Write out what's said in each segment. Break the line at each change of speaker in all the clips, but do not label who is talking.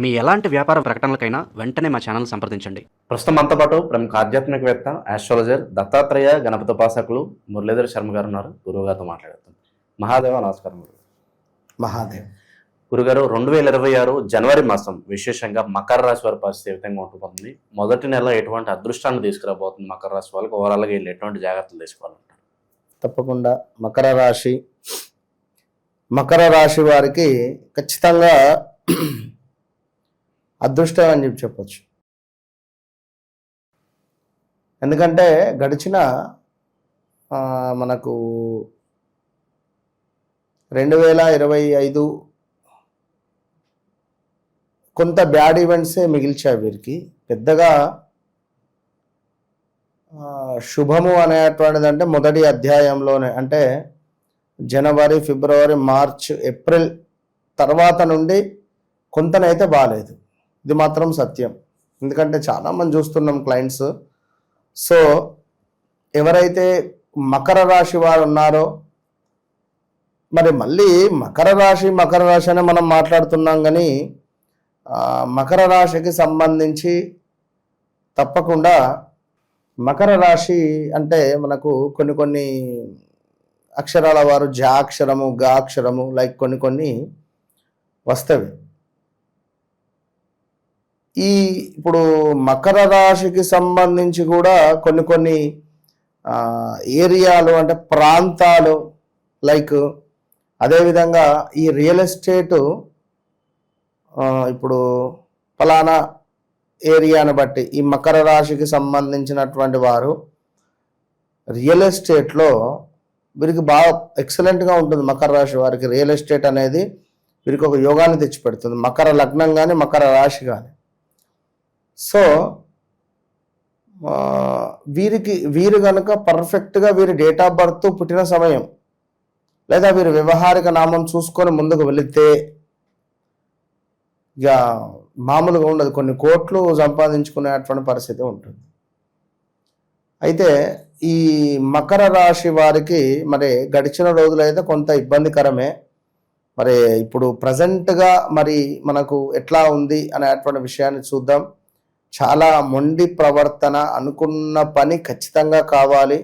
మీ ఎలాంటి వ్యాపార ప్రకటనలకైనా వెంటనే మా ఛానల్ సంప్రదించండి.
ప్రస్తుతం మనతో పాటు ప్రముఖ ఆధ్యాత్మికవేత్త, ఆస్ట్రాలజర్ దత్తాత్రేయ గణపతి ఉపాసకులు మురళీధర్ శర్మ గారు ఉన్నారు. గురువు గారితో మాట్లాడుతాం. మహాదేవ నమస్కారం.
మహాదేవ్
గురుగారు, 2026 జనవరి మాసం విశేషంగా మకర రాశి వారి పరిస్థితి ఏ విధంగా ఉంటుంది? మొదటి నెల ఎటువంటి అదృష్టాన్ని తీసుకురాబోతుంది? మకర రాశి వాళ్ళకి ఓవరాల్గా వీళ్ళు ఎటువంటి జాగ్రత్తలు తీసుకోవాలంటారు?
తప్పకుండా మకర రాశి వారికి ఖచ్చితంగా అదృష్టం అని చెప్పొచ్చు. ఎందుకంటే గడిచిన మనకు 2025 కొంత బ్యాడ్ ఈవెంట్సే మిగిల్చాయి వీరికి. పెద్దగా శుభము అనేటువంటిది అంటే మొదటి అధ్యాయంలోనే, అంటే జనవరి, ఫిబ్రవరి, మార్చ్, ఏప్రిల్ తర్వాత నుండి కొంతనైతే బాగాలేదు. ఇది మాత్రం సత్యం. ఎందుకంటే చాలామంది చూస్తున్నాం క్లయింట్స్. సో ఎవరైతే మకర రాశి వారు ఉన్నారో, మరి మళ్ళీ మకర రాశి అనే మనం మాట్లాడుతున్నాం, కానీ మకర రాశికి సంబంధించి తప్పకుండా మకర రాశి అంటే మనకు కొన్ని అక్షరాల వారు జా అక్షరము, గా అక్షరము లైక్ కొన్ని వస్తవి. ఇప్పుడు మకర రాశికి సంబంధించి కూడా కొన్ని ఏరియాలు అంటే ప్రాంతాలు లైక్, అదేవిధంగా ఈ రియల్ ఎస్టేటు ఇప్పుడు ఫలానా ఏరియాను బట్టి ఈ మకర రాశికి సంబంధించినటువంటి వారు రియల్ ఎస్టేట్లో వీరికి బాగా ఎక్సలెంట్గా ఉంటుంది. మకర రాశి వారికి రియల్ ఎస్టేట్ అనేది వీరికి ఒక యోగాన్ని తెచ్చిపెడుతుంది, మకర లగ్నం కానీ మకర రాశి కానీ. సో వీరు కనుక పర్ఫెక్ట్గా వీరి డేట్ ఆఫ్ బర్త్, పుట్టిన సమయం లేదా వీరి వ్యవహారిక నామం చూసుకొని ముందుకు వెళితే ఇక మామూలుగా ఉండదు, కొన్ని కోట్లు సంపాదించుకునేటువంటి పరిస్థితి ఉంటుంది. అయితే ఈ మకర రాశి వారికి మరి గడిచిన రోజులైతే కొంత ఇబ్బందికరమే. మరి ఇప్పుడు ప్రజెంట్గా మరి మనకు ఎట్లా ఉంది అనేటువంటి విషయాన్ని చూద్దాం. చాలా మొండి ప్రవర్తన, అనుకున్న పని ఖచ్చితంగా కావాలి,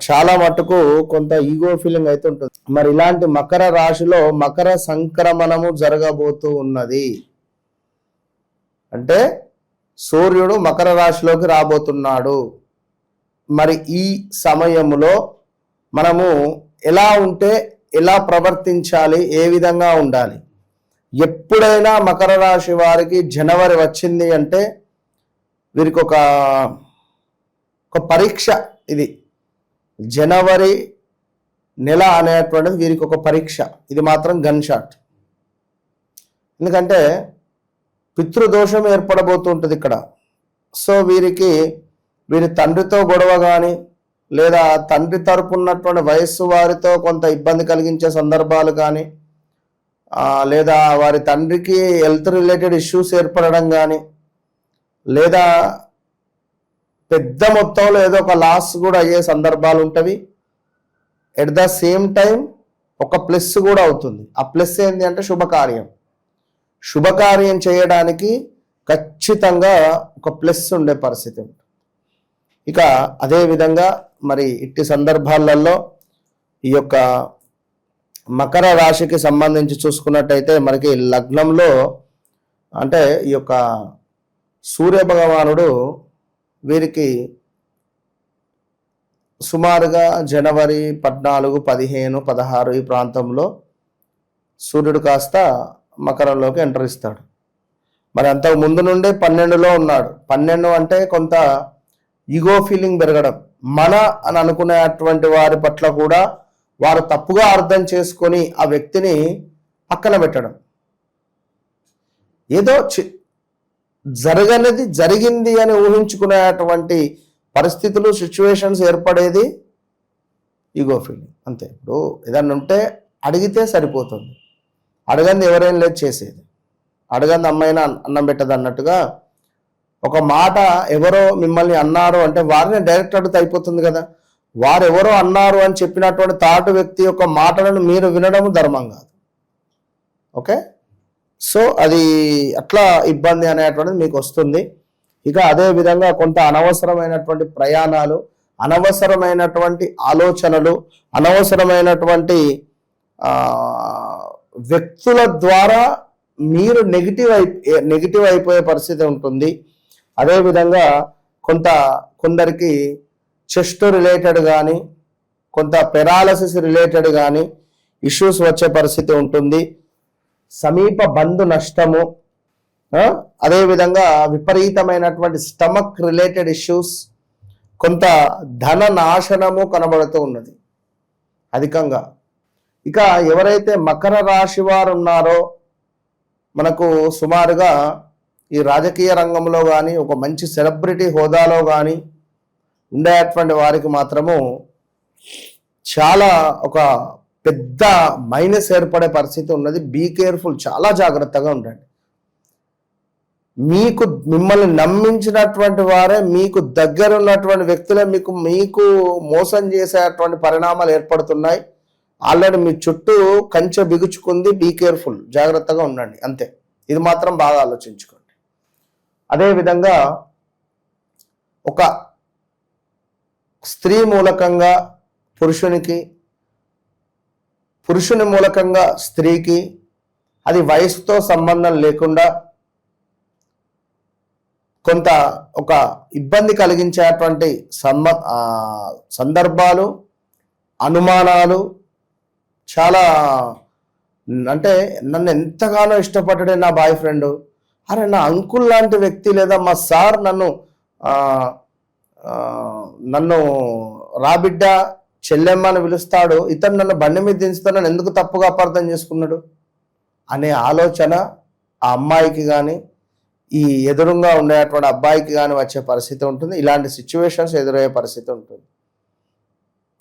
చాలా మటుకు కొంత ఈగో ఫీలింగ్ అయితే ఉంటుంది. మరి ఇలాంటి మకర రాశిలో మకర సంక్రమణము జరగబోతూ ఉన్నది. అంటే సూర్యుడు మకర రాశిలోకి రాబోతున్నాడు. మరి ఈ సమయంలో మనము ఎలా ఉంటే, ఎలా ప్రవర్తించాలి, ఏ విధంగా ఉండాలి? ఎప్పుడైనా మకర రాశి వారికి జనవరి వచ్చింది అంటే వీరికి ఒక పరీక్ష. ఇది జనవరి నెల అనేటువంటిది వీరికి ఒక పరీక్ష. ఇది మాత్రం గన్ షాట్. ఎందుకంటే పితృదోషం ఏర్పడబోతుంటుంది ఇక్కడ. సో వీరి తండ్రితో గొడవ కానీ, లేదా తండ్రి తరపు ఉన్నటువంటి వయస్సు వారితో కొంత ఇబ్బంది కలిగించే సందర్భాలు కానీ, లేదా వారి తండ్రికి హెల్త్ రిలేటెడ్ ఇష్యూస్ ఏర్పడడం కానీ, లేదా పెద్ద మొత్తంలో ఏదో ఒక లాస్ కూడా అయ్యే సందర్భాలు ఉంటవి. ఎట్ ద సేమ్ టైం ఒక ప్లస్ కూడా అవుతుంది. ఆ ప్లస్ ఏంటి అంటే శుభకార్యం చేయడానికి ఖచ్చితంగా ఒక ప్లస్ ఉండే పరిస్థితి ఉంటుంది. ఇక అదేవిధంగా మరి ఇట్టి సందర్భాలలో ఈ యొక్క మకర రాశికి సంబంధించి చూసుకున్నట్టయితే మనకి లగ్నంలో అంటే ఈ యొక్క సూర్య భగవానుడు వీరికి సుమారుగా జనవరి 14, 15, 16 ఈ ప్రాంతంలో సూర్యుడు కాస్త మకరంలోకి ఎంటర్ ఇస్తాడు. మరి అంతకు ముందు నుండే 12లో ఉన్నాడు. 12 అంటే కొంత ఈగో ఫీలింగ్ పెరగడం, మన అని అనుకునేటువంటి వారి పట్ల కూడా వారు తప్పుగా అర్థం చేసుకొని ఆ వ్యక్తిని పక్కన పెట్టడం, ఏదో జరగనిది జరిగింది అని ఊహించుకునేటువంటి పరిస్థితులు, సిచ్యువేషన్స్ ఏర్పడేది ఈగో ఫీలింగ్. అంతే. ఇప్పుడు ఏదన్నా ఉంటే అడిగితే సరిపోతుంది, అడగంది ఎవరైనా లేదు చేసేది, అడగంది అమ్మాయినా అన్నం పెట్టదు అన్నట్టుగా ఒక మాట ఎవరో మిమ్మల్ని అన్నారు అంటే వారిని డైరెక్ట్ అడుగుతూ అయిపోతుంది కదా. వారు ఎవరో అన్నారు అని చెప్పినటువంటి తాటు వ్యక్తి యొక్క మాటలను మీరు వినడం ధర్మం కాదు. ఓకే. సో అది అట్లా ఇబ్బంది అనేటువంటిది మీకు వస్తుంది. ఇక అదే విధంగా కొంత అనవసరమైనటువంటి ప్రయాణాలు, అనవసరమైనటువంటి ఆలోచనలు, అనవసరమైనటువంటి వ్యక్తుల ద్వారా మీరు నెగిటివ్ అయిపోయే పరిస్థితి ఉంటుంది. అదేవిధంగా కొందరికి చెస్ట్ రిలేటెడ్ కానీ, కొంత పెరాలసిస్ రిలేటెడ్ కానీ ఇష్యూస్ వచ్చే పరిస్థితి ఉంటుంది. సమీప బంధు నష్టము, అదేవిధంగా విపరీతమైనటువంటి స్టమక్ రిలేటెడ్ ఇష్యూస్, కొంత ధన నాశనము కనబడుతూ ఉన్నది అధికంగా. ఇక ఎవరైతే మకర రాశి వారు ఉన్నారో, మనకు సుమారుగా ఈ రాజకీయ రంగంలో కానీ, ఒక మంచి సెలబ్రిటీ హోదాలో కానీ ఉండేటువంటి వారికి మాత్రము చాలా ఒక పెద్ద మైనస్ ఏర్పడే పరిస్థితి ఉన్నది. బీ కేర్ఫుల్, చాలా జాగ్రత్తగా ఉండండి. మిమ్మల్ని నమ్మించినటువంటి వారే, మీకు దగ్గర ఉన్నటువంటి వ్యక్తులే మీకు మోసం చేసేటువంటి పరిణామాలు ఏర్పడుతున్నాయి. ఆల్రెడీ మీ చుట్టూ కంచె బిగుచుకుంది. బీ కేర్ఫుల్, జాగ్రత్తగా ఉండండి అంతే. ఇది మాత్రం బాగా ఆలోచించుకోండి. అదేవిధంగా ఒక స్త్రీ మూలకంగా పురుషుని మూలకంగా స్త్రీకి, అది వయసుతో సంబంధం లేకుండా కొంత ఒక ఇబ్బంది కలిగించేటువంటి సందర్భాలు, అనుమానాలు చాలా. అంటే నన్ను ఎంతగానో ఇష్టపడ్డాడే నా బాయ్ ఫ్రెండ్, అరే నా అంకుల్ లాంటి వ్యక్తి లేదా మా సార్ నన్ను రాబిడ్డ చెల్లెమ్మ అని పిలుస్తాడు, ఇతను నన్ను బండి మీద దించుతానని ఎందుకు తప్పుగా అపార్థం చేసుకున్నాడు అనే ఆలోచన ఆ అమ్మాయికి కానీ, ఈ ఎదురుగా ఉండేటువంటి అబ్బాయికి కానీ వచ్చే పరిస్థితి ఉంటుంది. ఇలాంటి సిచ్యువేషన్స్ ఎదురయ్యే పరిస్థితి ఉంటుంది.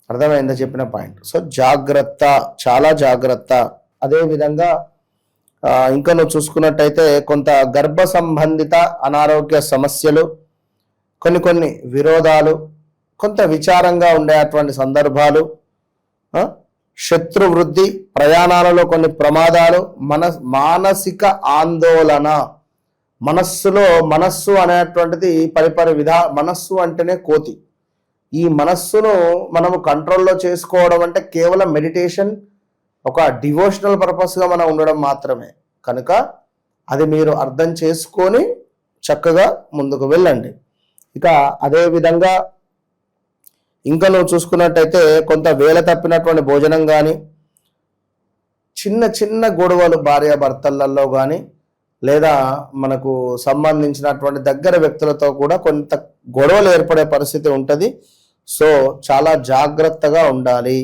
అర్థమైందా చెప్పిన పాయింట్? సో జాగ్రత్త, చాలా జాగ్రత్త. అదేవిధంగా ఇంకా నువ్వు చూసుకున్నట్టయితే కొంత గర్భ సంబంధిత అనారోగ్య సమస్యలు, కొన్ని విరోధాలు, కొంత విచారంగా ఉండేటువంటి సందర్భాలు, శత్రు వృద్ధి, ప్రయాణాలలో కొన్ని ప్రమాదాలు, మానసిక ఆందోళన. మనస్సు అనేటువంటిది మనస్సు అంటేనే కోతి. ఈ మనస్సును మనము కంట్రోల్లో చేసుకోవడం అంటే కేవలం మెడిటేషన్, ఒక డివోషనల్ పర్పస్గా మనం ఉండడం మాత్రమే. కనుక అది మీరు అర్థం చేసుకొని చక్కగా ముందుకు వెళ్ళండి. ఇక అదే విధంగా ఇంకా నువ్వు చూసుకున్నట్టయితే కొంత వేల తప్పినటువంటి భోజనం కానీ, చిన్న గొడవలు భార్యాభర్తలలో కానీ, లేదా మనకు సంబంధించినటువంటి దగ్గర వ్యక్తులతో కూడా కొంత గొడవలు ఏర్పడే పరిస్థితి ఉంటుంది. సో చాలా జాగ్రత్తగా ఉండాలి.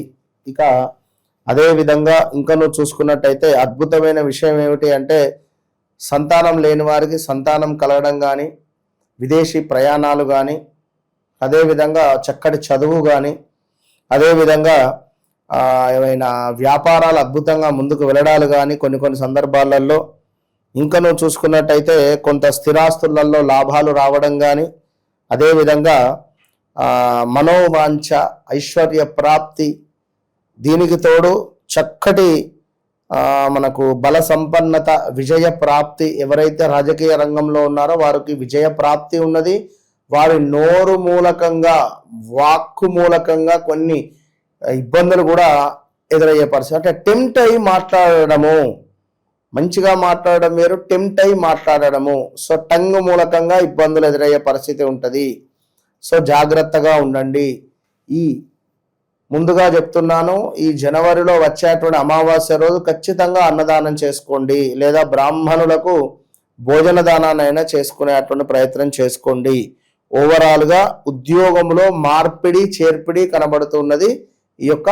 ఇక అదే విధంగా ఇంకా నువ్వు చూసుకున్నట్టయితే అద్భుతమైన విషయం ఏమిటి అంటే, సంతానం లేని వారికి సంతానం కలగడం కానీ, విదేశీ ప్రయాణాలు కానీ, అదేవిధంగా చక్కటి చదువు కానీ, అదేవిధంగా ఏమైనా వ్యాపారాలు అద్భుతంగా ముందుకు వెళ్ళడాలు కానీ కొన్ని సందర్భాలలో. ఇంకా నువ్వు చూసుకున్నట్టయితే కొంత స్థిరాస్తులలో లాభాలు రావడం కానీ, అదేవిధంగా మనోవాంఛ, ఐశ్వర్య ప్రాప్తి, దీనికి తోడు చక్కటి మనకు బల సంపన్నత, విజయ ప్రాప్తి. ఎవరైతే రాజకీయ రంగంలో ఉన్నారో వారికి విజయ ప్రాప్తి ఉన్నది. వారి నోరు మూలకంగా, వాక్కు మూలకంగా కొన్ని ఇబ్బందులు కూడా ఎదురయ్యే పరిస్థితి. అంటే టెంప్ట్ అయి మాట్లాడడము, మంచిగా మాట్లాడడం వేరు, టెంప్ట్ అయి మాట్లాడడము. సో టంగ్ మూలకంగా ఇబ్బందులు ఎదురయ్యే పరిస్థితి ఉంటుంది. సో జాగ్రత్తగా ఉండండి. ముందుగా చెప్తున్నాను, ఈ జనవరిలో వచ్చేటువంటి అమావాస్య రోజు ఖచ్చితంగా అన్నదానం చేసుకోండి, లేదా బ్రాహ్మణులకు భోజన దానాన్నైనా చేసుకునేటువంటి ప్రయత్నం చేసుకోండి. ఓవరాల్గా ఉద్యోగంలో మార్పిడి చేర్పిడి కనబడుతున్నది ఈ యొక్క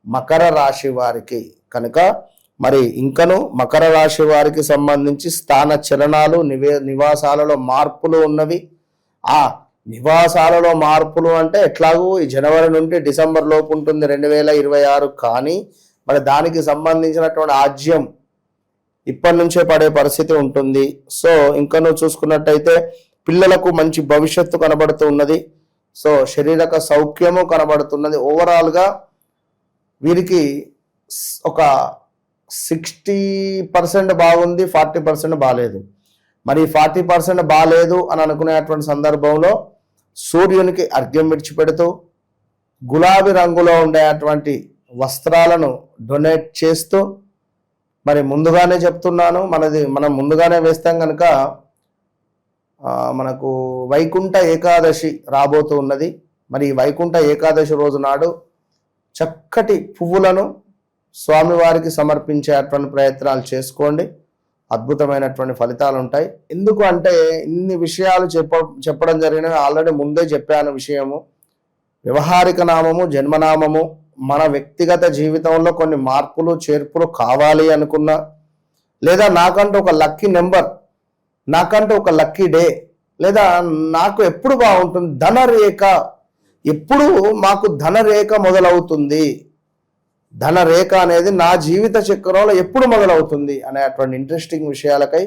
మకర రాశి వారికి. కనుక మరి ఇంకను మకర రాశి వారికి సంబంధించి స్థాన చలనాలు, నివాసాలలో మార్పులు ఉన్నవి. ఆ నివాసాలలో మార్పులు అంటే ఎట్లాగూ ఈ జనవరి నుండి డిసెంబర్ లోపు ఉంటుంది 2026. కానీ మరి దానికి సంబంధించినటువంటి ఆజ్యం ఇప్పటి నుంచే పడే పరిస్థితి ఉంటుంది. సో ఇంకా నువ్వు చూసుకున్నట్టయితే పిల్లలకు మంచి భవిష్యత్తు కనబడుతూ ఉన్నది. సో శారీరక సౌఖ్యము కనబడుతున్నది. ఓవరాల్గా వీరికి ఒక 60% బాగుంది, 40% బాగాలేదు. మరి 40% బాగాలేదు అని అనుకునేటువంటి సందర్భంలో సూర్యునికి అర్ఘ్యం విడిచిపెడుతూ గులాబీ రంగులో ఉండేటువంటి వస్త్రాలను డొనేట్ చేస్తూ, మరి ముందుగానే చెప్తున్నాను, మనం ముందుగానే వేస్తాం కనుక మనకు వైకుంఠ ఏకాదశి రాబోతూ ఉన్నది. మరి ఈ వైకుంఠ ఏకాదశి రోజు నాడు చక్కటి పువ్వులను స్వామివారికి సమర్పించేటువంటి ప్రయత్నాలు చేసుకోండి. అద్భుతమైనటువంటి ఫలితాలు ఉంటాయి. ఎందుకు అంటే ఇన్ని విషయాలు చెప్పడం జరిగినవి ఆల్రెడీ ముందే చెప్పాను. విషయము వ్యవహారిక నామము, జన్మనామము, మన వ్యక్తిగత జీవితంలో కొన్ని మార్పులు చేర్పులు కావాలి అనుకున్నా, లేదా నాకంటూ ఒక లక్కీ నెంబర్, నాకంటూ ఒక లక్కీ డే, లేదా నాకు ఎప్పుడు బాగుంటుంది ధనరేఖ, ఎప్పుడు మాకు ధనరేఖ మొదలవుతుంది, ధనరేఖ అనేది నా జీవిత చక్రంలో ఎప్పుడు మొదలవుతుంది అనేటువంటి ఇంట్రెస్టింగ్ విషయాలకై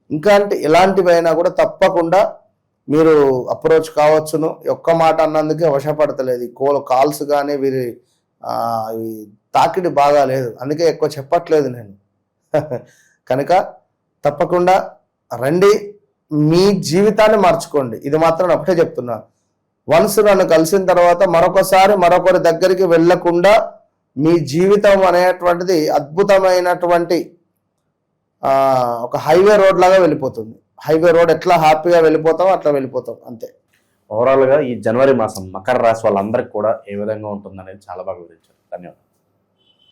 ఇంకా అంటే ఎలాంటివైనా కూడా తప్పకుండా మీరు అప్రోచ్ కావచ్చును. ఒక్క మాట అన్నందుకే వశపడతలేదు ఈ కాల్స్ కానీ వీరి ఈ తాకిడి బాగా లేదు, అందుకే ఎక్కువ చెప్పట్లేదు నేను. కనుక తప్పకుండా రండి, మీ జీవితాన్ని మార్చుకోండి. ఇది మాత్రం ఒకటే చెప్తున్నాను. వన్స్ నన్ను కలిసిన తర్వాత మరొకసారి మరొకరి దగ్గరికి వెళ్ళకుండా మీ జీవితం అనేటువంటిది అద్భుతమైనటువంటి ఒక హైవే రోడ్ లాగా వెళ్ళిపోతుంది. హైవే రోడ్ ఎట్లా హ్యాపీగా వెళ్ళిపోతామో అట్లా వెళ్ళిపోతాం అంతే.
ఓవరాల్గా ఈ జనవరి మాసం మకర రాశి వాళ్ళందరికీ కూడా ఏ విధంగా ఉంటుందనేది చాలా బాగా వివరించారు. ధన్యవాదాలు.